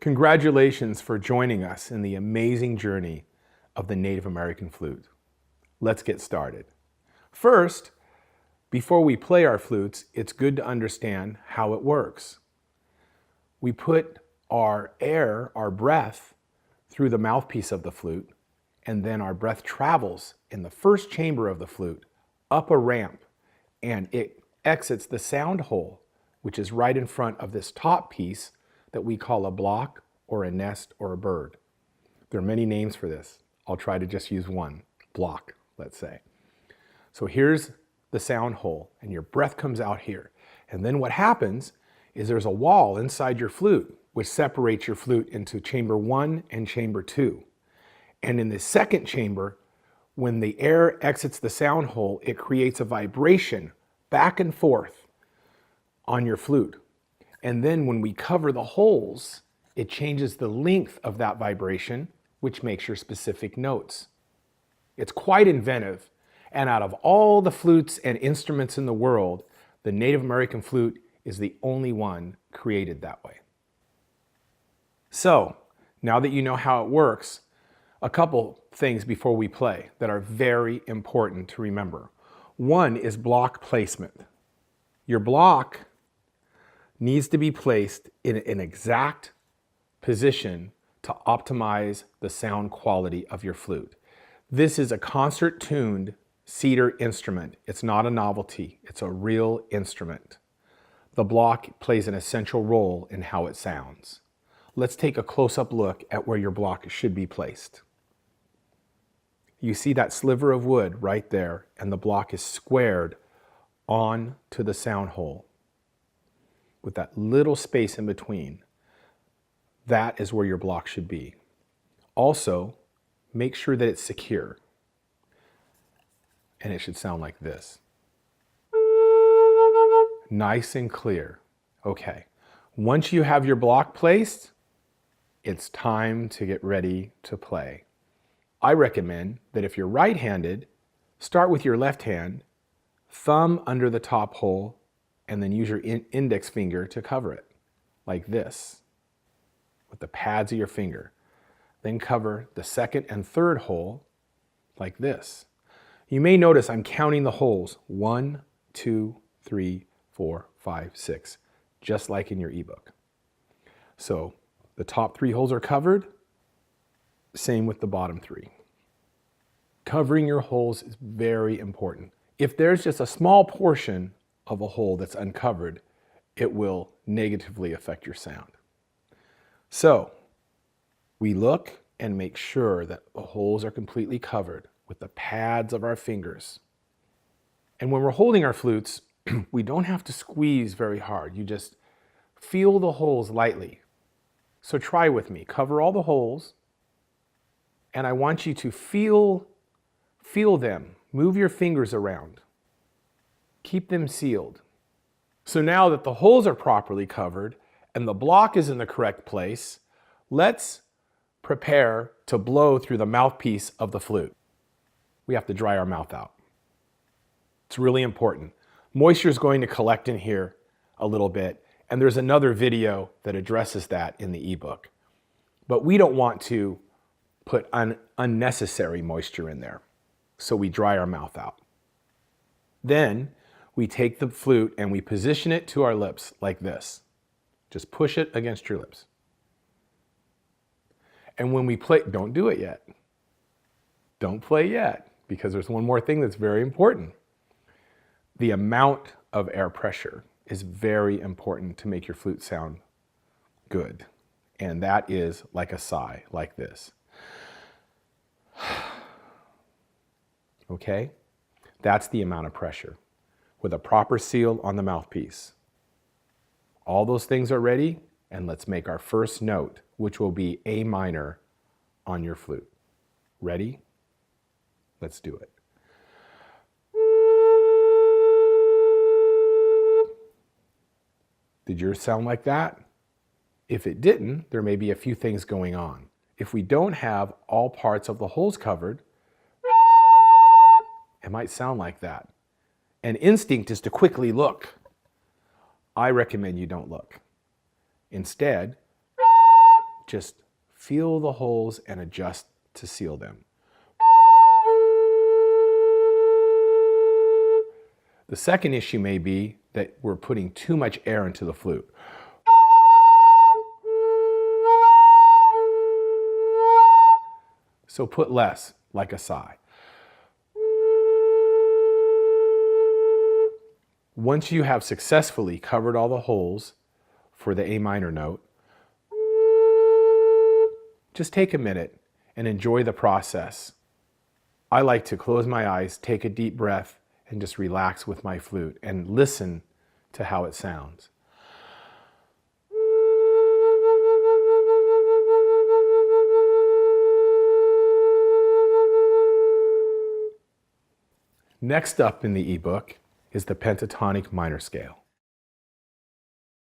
Congratulations for joining us in the amazing journey of the Native American flute. Let's get started. First, before we play our flutes, it's good to understand how it works. We put our air, our breath, through the mouthpiece of the flute, and then our breath travels in the first chamber of the flute up a ramp, and it exits the sound hole, which is right in front of this top piece that we call a block or a nest or a bird. There are many names for this. I'll try to just use one, block, let's say. So here's the sound hole, and your breath comes out here. And then what happens is there's a wall inside your flute which separates your flute into chamber 1 and chamber 2. And in the second chamber, when the air exits the sound hole, it creates a vibration back and forth on your flute. And then when we cover the holes, it changes the length of that vibration, which makes your specific notes. It's quite inventive, and out of all the flutes and instruments in the world, the Native American flute is the only one created that way. So, now that you know how it works, a couple things before we play that are very important to remember. One is block placement. Your block needs to be placed in an exact position to optimize the sound quality of your flute. This is a concert-tuned cedar instrument. It's not a novelty. It's a real instrument. The block plays an essential role in how it sounds. Let's take a close-up look at where your block should be placed. You see that sliver of wood right there, and the block is squared on to the sound hole with that little space in between. That is where your block should be. Also, make sure that it's secure. And it should sound like this. Nice and clear. Okay. Once you have your block placed, it's time to get ready to play. I recommend that if you're right-handed, start with your left hand, thumb under the top hole, and then use your index finger to cover it, like this, with the pads of your finger. Then cover the second and third hole, like this. You may notice I'm counting the holes, 1, 2, 3, 4, 5, 6, just like in your ebook. So the top 3 holes are covered, same with the bottom 3. Covering your holes is very important. If there's just a small portion of a hole that's uncovered, it will negatively affect your sound. So we look and make sure that the holes are completely covered with the pads of our fingers. And when we're holding our flutes, we don't have to squeeze very hard. You just feel the holes lightly. So try with me. Cover all the holes, and I want you to feel them. Move your fingers around. Keep them sealed. So now that the holes are properly covered and the block is in the correct place, let's prepare to blow through the mouthpiece of the flute. We have to dry our mouth out. It's really important. Moisture is going to collect in here a little bit, and there's another video that addresses that in the ebook. But we don't want to put unnecessary moisture in there, so we dry our mouth out. Then we take the flute and we position it to our lips like this. Just push it against your lips. And when we play, don't do it yet. Don't play yet, because there's one more thing that's very important. The amount of air pressure is very important to make your flute sound good. And that is like a sigh, like this. Okay? That's the amount of pressure with a proper seal on the mouthpiece. All those things are ready, and let's make our first note, which will be A minor on your flute. Ready? Let's do it. Did yours sound like that? If it didn't, there may be a few things going on. If we don't have all parts of the holes covered, it might sound like that. An instinct is to quickly look. I recommend you don't look. Instead, just feel the holes and adjust to seal them. The second issue may be that we're putting too much air into the flute. So put less, like a sigh. Once you have successfully covered all the holes for the A minor note, just take a minute and enjoy the process. I like to close my eyes, take a deep breath, and just relax with my flute and listen to how it sounds. Next up in the ebook is the pentatonic minor scale.